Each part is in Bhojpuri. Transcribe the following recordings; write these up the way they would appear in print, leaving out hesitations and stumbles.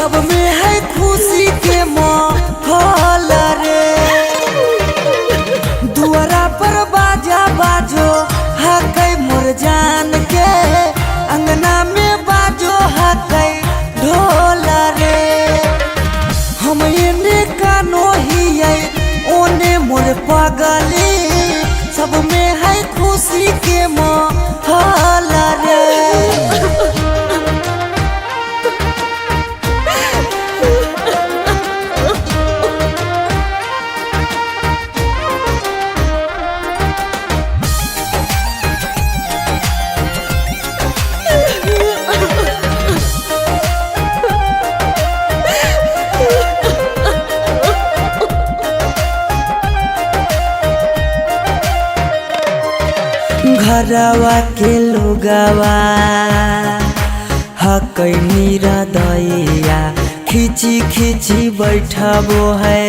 सब में है खुशी के माहौल रे। दुआरा पर बाजा बाजो हकै मोर जान के, अंगना में बाजो हकै ढोल रे। हम एने कानो हियै ओने मोर पगली, सब में है खुशी के माहौल रे। घरवा के लोगवा हकै मीरा दैया, खिची खिची बैठबो है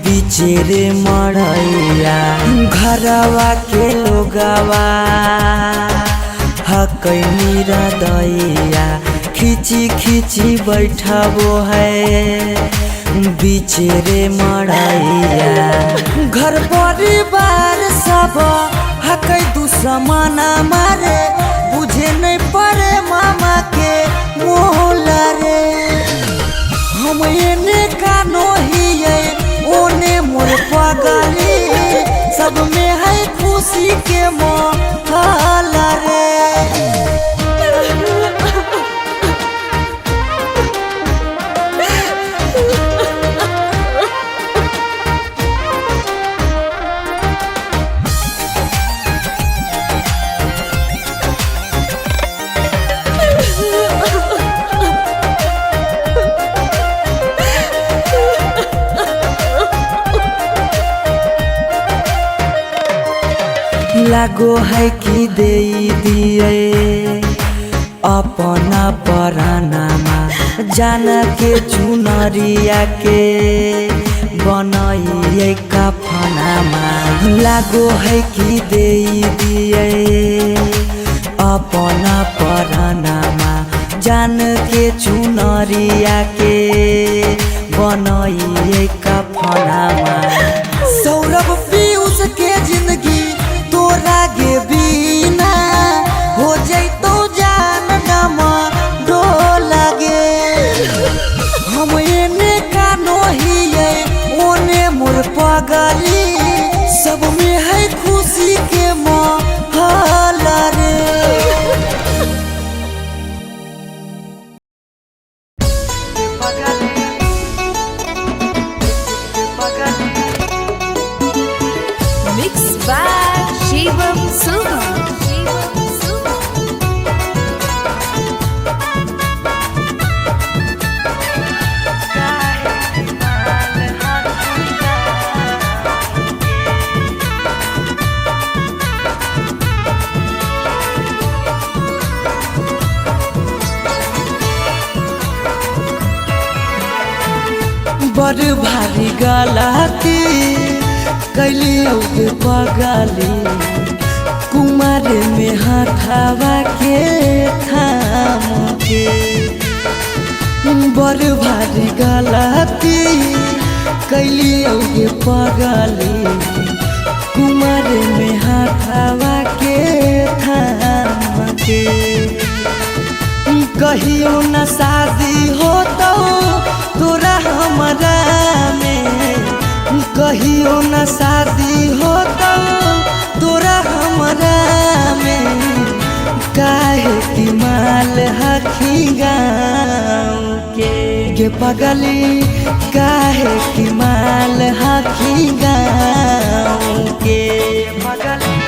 बीचे रे मड़ैया। घरवा के लोगवा हकै मीरा दैया, खिची खिची बैठबो है बीचे रे मड़ैया। घर परिवार सब हकै दुश्मना मारे, बुझे नहीं पड़े मामा के मोहल रे। हम एने कानो हियै ओने मोर पगली, सब में है खुशी के माहौल रे। लागो है कि दे दिए अपना परानामा, जान के चुनरिया के बनाइए कफनामा। लागो है कि दे दिए अपना परानामा, जान के चुनरिया के बनाइए कफनामा। सौरभ पीयूष के जिंदगी तोरा गे बिना हो जैतो जान नमा डोल गे। हम एने कानो हियै ओने मोर पगली, सब में है खुशी के माहौल रे। Mix by Shivam Suvam. बड़ भारी गलती कैलियो गे पगली, कुमार में हाथावा के थाम के। बड़ भारी गलती कैलियो गे पगली, कुमार में हाथावा के थाम के। कहियो न शादी हो तो तोरा हमरा में, कहियो न शादी हो तो तोरा हमरा में। काहे की माल हखी गाँव के गे पगली, काहे की माल हखी गाँव के पगली।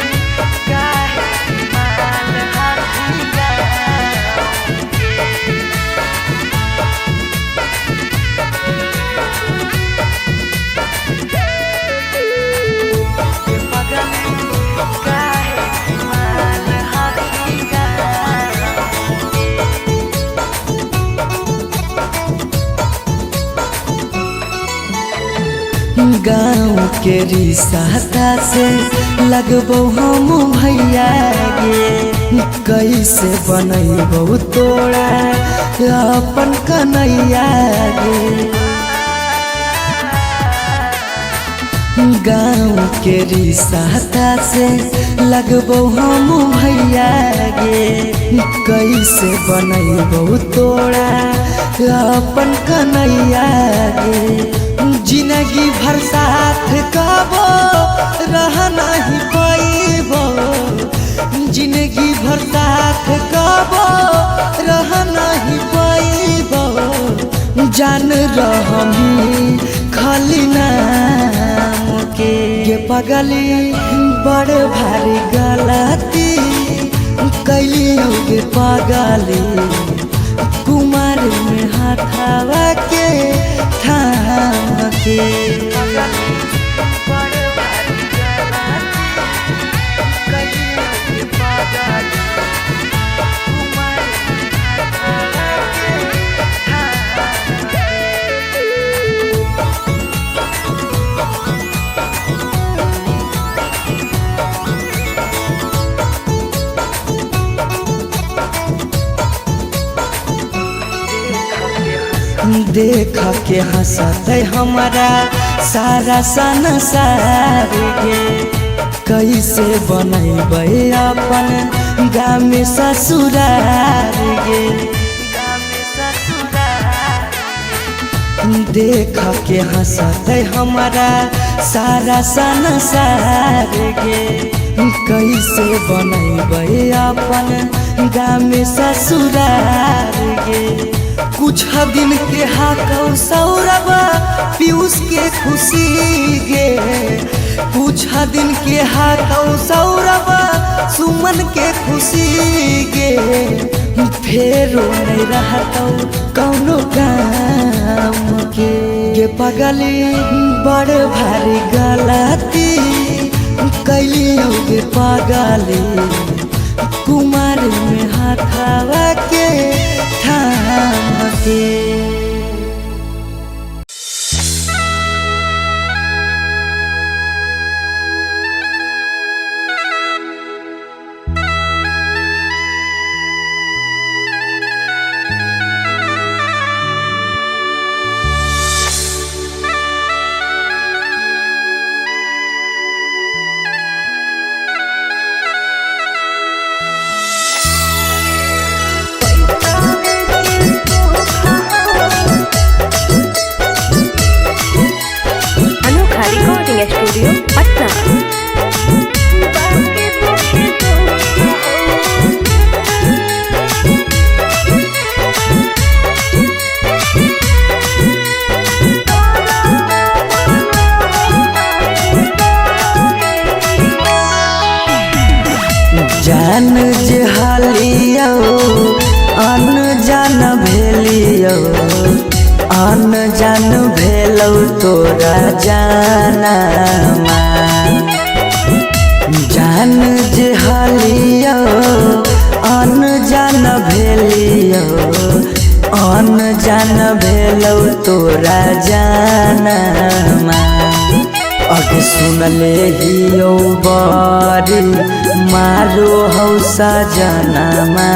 काहे की माल हखी गाँव के। गाँव के रिश्ता से लगबो हम भैया गे, कैसे बनैबौ तोड़ा अपन कन्हैया गे। गाँव के रिश्ता से लगबौ हम भैया गे। कैसे बनैबौ तोड़ा अपन कन्हैया गे। जिंदगी भर साथ कबो रह नहीं पैबो। जिंदगी भर साथ कबो रह नहीं पैबो। जान रहमी खाली नाम के ये पगली बड़ भारी गलती कैली गे पगली। कुमार में हाथावा के थाम के देख के हंसत हमारा सारा संसार गे। कैसे बनैबै अपन गाँव में ससुरार गे। देख के हंसत हमारा सारा संसार गे। कैसे बनैबै अपन गाँव में ससुरार गे। कुछ दिन के हाकौ सौरभ पीयूष के खुशी गे। कुछ दिन के हाकौ सौरभ सुमन के खुशी गे। फेरो नहीं रहतौ कौनो काम के गे पगली बड़ भारी गलती कैली गे पगली। कुमार में हाथावा के थाम के स्टूडियो पटना। जान जे हालियो अन जान भेलियो। अन जान भेलौ तोरा जाना जान जे हालियो अन जान भेलियो। अन जान भेलौ तोरा जाना। अग सुनले हियो बारी मारो हौ सजनमा।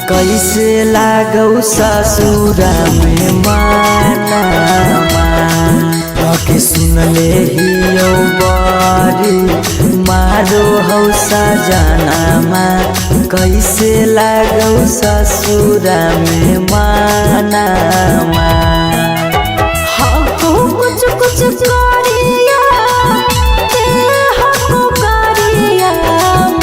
कैसे लागौ ससुरा में मानमा। अग सुनले हियो बारी मारो हौ सजनमा। कैसे लागौ ससुरा में मानमा। कुछ कुछ करिया करिया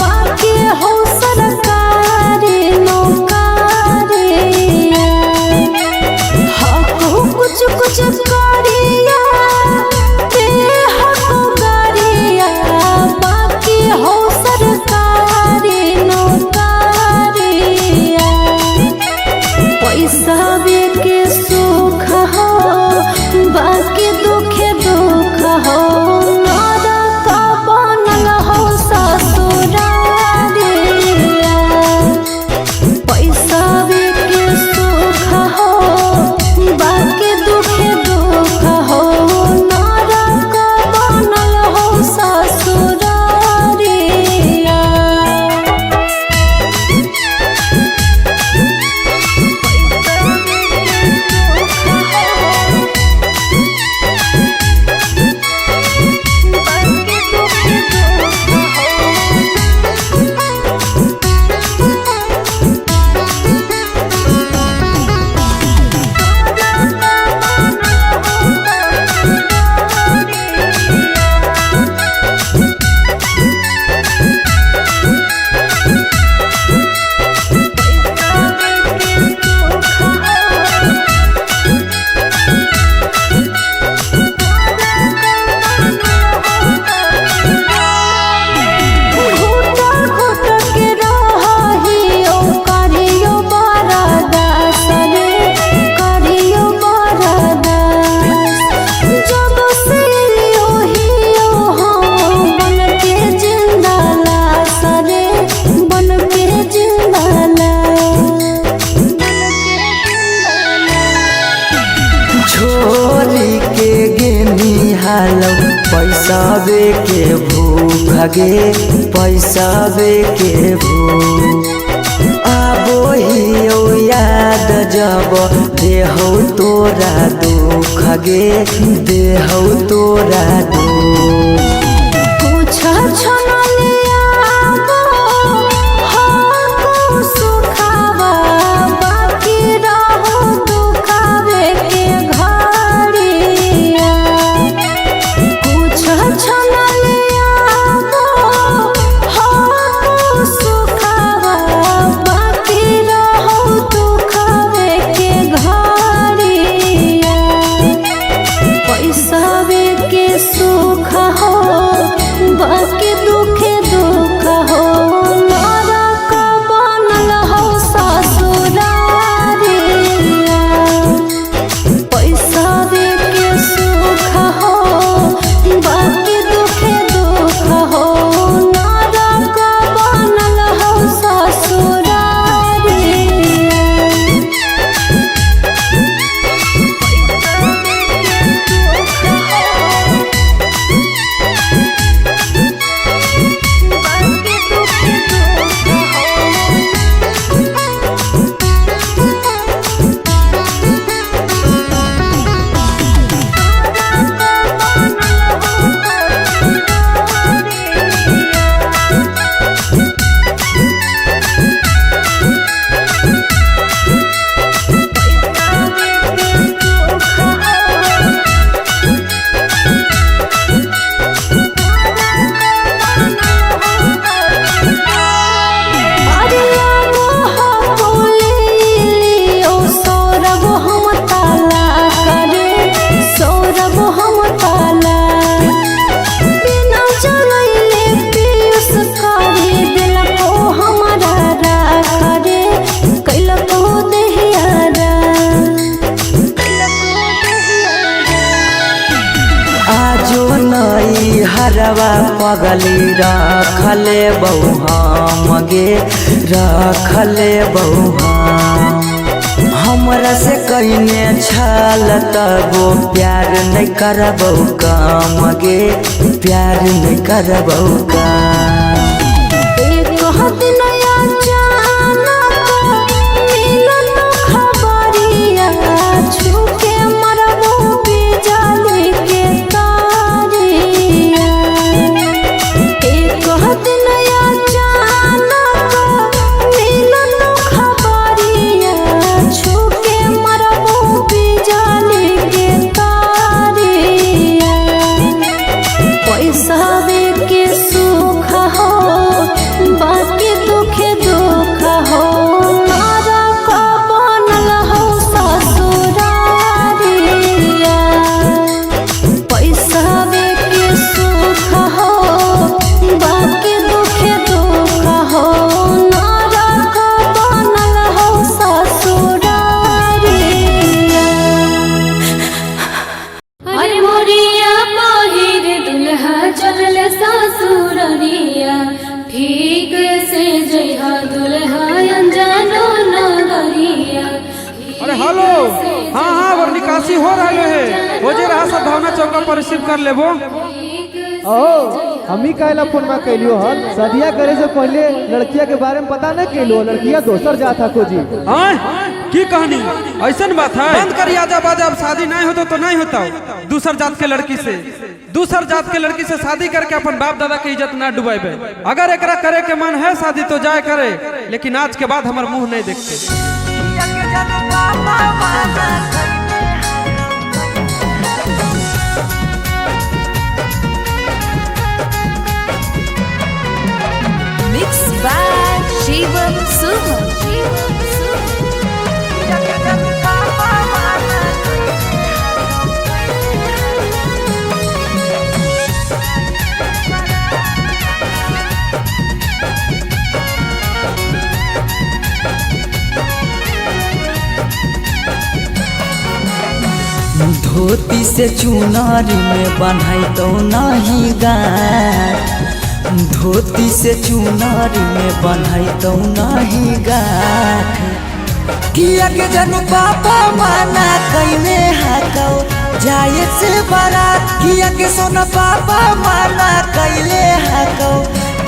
माँ के हो सरकारी नौकरिया। कुछ कुछ करिया करिया माँ के हो सरकारी नौकरिया। पैसा के सुख हो बाकी दुखे दुख पैसावे के भूख गे पैसावे के भूख आबो ही याद जब देहौ तोरा दुख गे देहौ तोरा दुख कुछ छनलिया हो सुखावा बाकी रहो दुखावे के घड़िया कुछ छनलिया हो सुखावा बाकी रहो दुखावे के घड़िया पैसावे के सुख हो बाकी दुखे दुख हो नरक बनल हो ससुरारिया पैसावे के सुख हो बाकी दुखे दुख हो नरक बनल हो ससुरारिया हरवा पगली रखले बहु गे रखले बहु हमरा से कहीने छल तबो प्यार नहीं करबौ काम गे प्यार नहीं करबौ काम पैसावे के सुख हो बाकी दुखे दुख हो नरक बनल हो ससुरारिया पैसावे के सुख हो बाकी दुखे दुख हो नरक बनल हो ससुरारिया अरे मोरिया चल ससुरिया ठीक से जइहा दुल्हा अनजानो नगरिया। अरे हेलो हाँ हाँ वो निकासी हो रहा है हो जे रहा सब भावना चौका पर रिसीव कर लेबो। हम ही कहला फोन में कैलियो हल शादिया करे से पहले लड़किया के बारे में पता नहीं कैलो लड़किया दोसर जात था खोजी की कहानी ऐसा बात है बंद कर आजा बाजा अब शादी नहीं होता तो नहीं होता दूसर जात के लड़की से दूसर जात के लड़की से शादी करके अपन बाप दादा की इज्जत ना डुबाइबे। अगर एकरा करे के मन है शादी तो जाए करे लेकिन आज के बाद हमार मुंह नहीं देखते। Mixed by Shivam Suman. धोती से चुनारी में बन्हाई तो नहीं गाठ धोती से चुनारी में बन्हाई तो नहीं गाठ किया के जनू पापा माना कईने हाकौ जाए से बारात किया के सोना पापा माना कैले हाकौ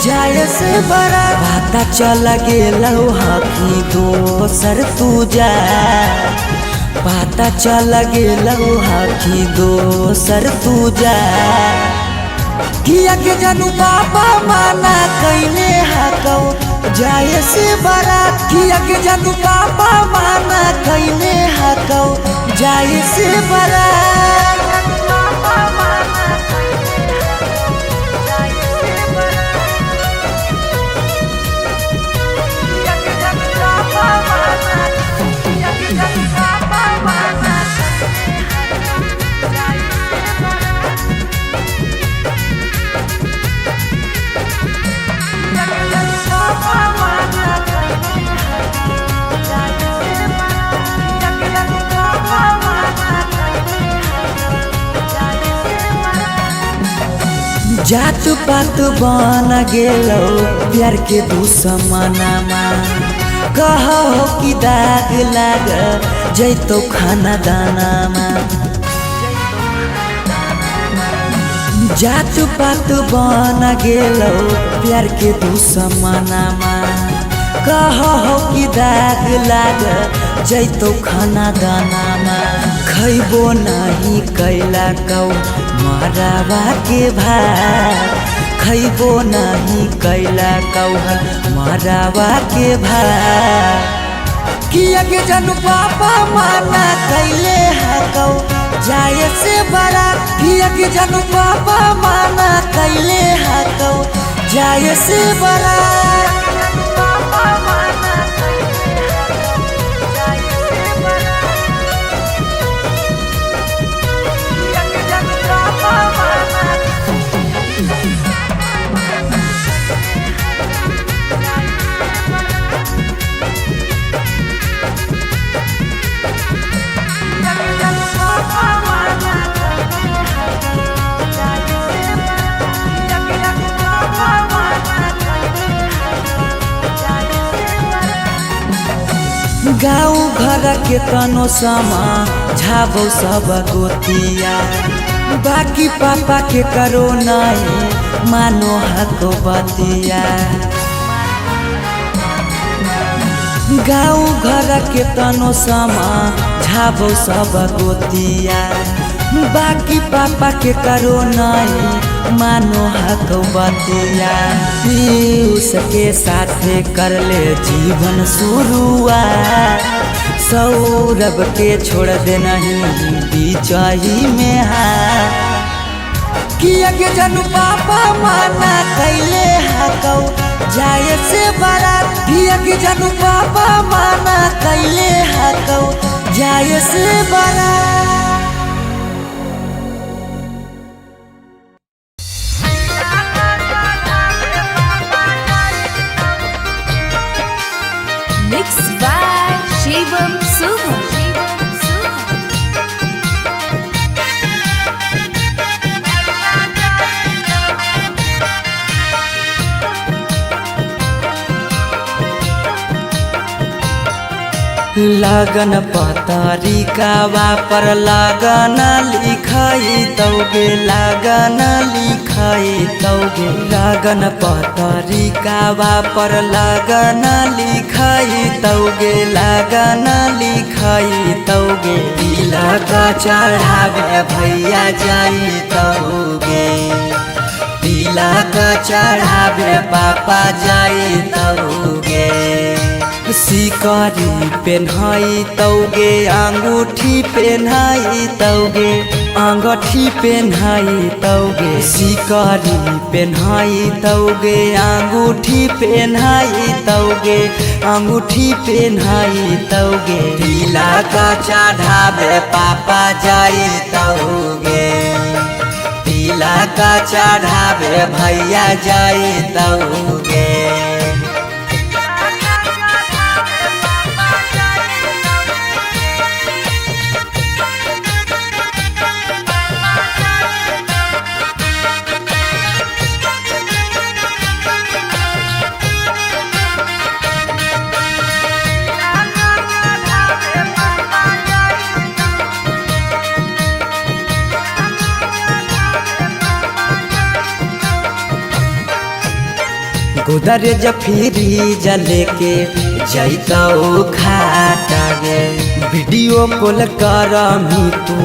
जाए से बारात पता चल गेलौ हकी दोसर तू जा पता चल गेलौ हकी दोसर तू जा किया के जनू पापा माना कैले हाकौ जाए से बारात किया के जनू पापा माना कैले हाकौ जाए से बारात जात पात बन गेलो प्यार के दुश्मनमा कहो कि दाग लाग जैतो खाना दानामा जात पात बन गेलो प्यार के दुश्मनमा कहो कि दाग लाग जैतो खाना दानामा खैबो नहीं कैला कौ मरावा के भात खैबो नहीं कैला कौ मरावा के भात किया के जनू पापा माना कैले हाकौ जाए से बारात किया के जनू पापा माना कैले हाकौ जाए से बारात गाँव घर के तनो समा झाबो सब गोतिया बाकी पापा के करो नहीं मानो हको बतिया गाँव घर के तनो समा झाबो सब गोतिया बाकी पापा के करो नहीं मानो हको बतिया उसके साथे कर ले जीवन शुरुआत सौरभ के छोड़ दे नहीं बीचाही में हाथ किया के जनू पापा माना कैले हाकौ जाए से बारात किया के जनू पापा माना कैले हाकौ जाए से बारात Mixed by Shivam Suman. लगन पतरिकावा पर लगन लिखाई तौगे लगन लिखाई तौगे लगन पतरिकावा पर लगन लिखाई तौगे लगन लिखाई तौगे तिलक चढ़ावे भैया जाई तौगे तिलक चढ़ावे पापा जाई तौगे सिकरी पेन्हाई तौगे अंगूठी पेन्हाई तौगे अंगूठी पेन्हाई तौगे सिकरी पेन्हाई तौगे अंगूठी पेन्हाई तौगे अंगूठी पेन्हाई तौगे तिलक चढ़ावे पापा जाई तौगे तिलक चढ़ावे भैया जाई तौगे गोदरेज फ्रिज लेके जैतौ खाटा गे वीडियो कॉल करमी तू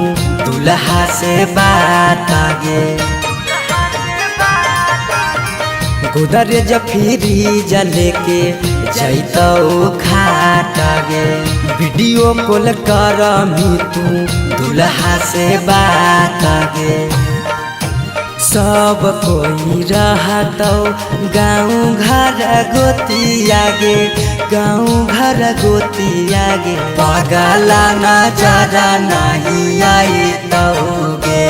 दुल्हा से बात गे गोदरेज फ्रिज लेके जैतौ खाटा गे वीडियो कॉल करमी तू दुल्हा से बात गे सब कोई रहतौ गाँव घर गोतिया गे गाँव घर गोतिया गे पगला नजर नहीं आइतौगे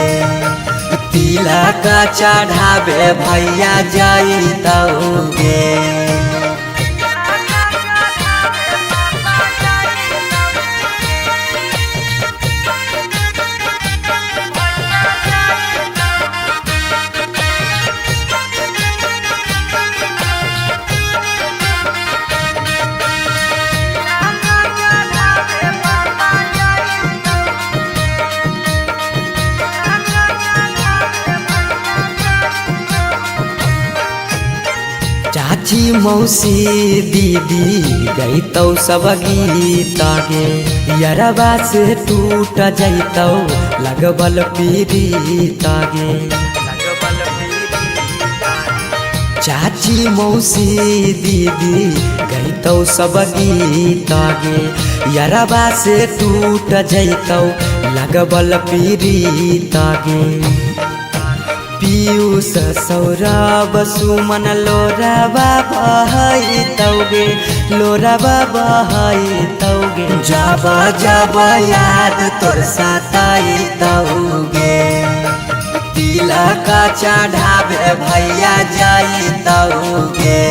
तिलक चढ़ावे भैया जाइतौगे चाची मौसी दीदी गईतौ सब गीत गे यरबा से टूट जैतौ लगबल पीड़ित गे चाची मौसी दीदी गईतौ सब गीत गे यरबा से टूट जैतौ लगबल पीड़ित गे पीयूष सौरभ सुमन लोराबा बहैतौगे लोराबा बहैतौगे जब जब याद तोर सताइतौगे तिलक चढ़ावे भैया जाइतौगे।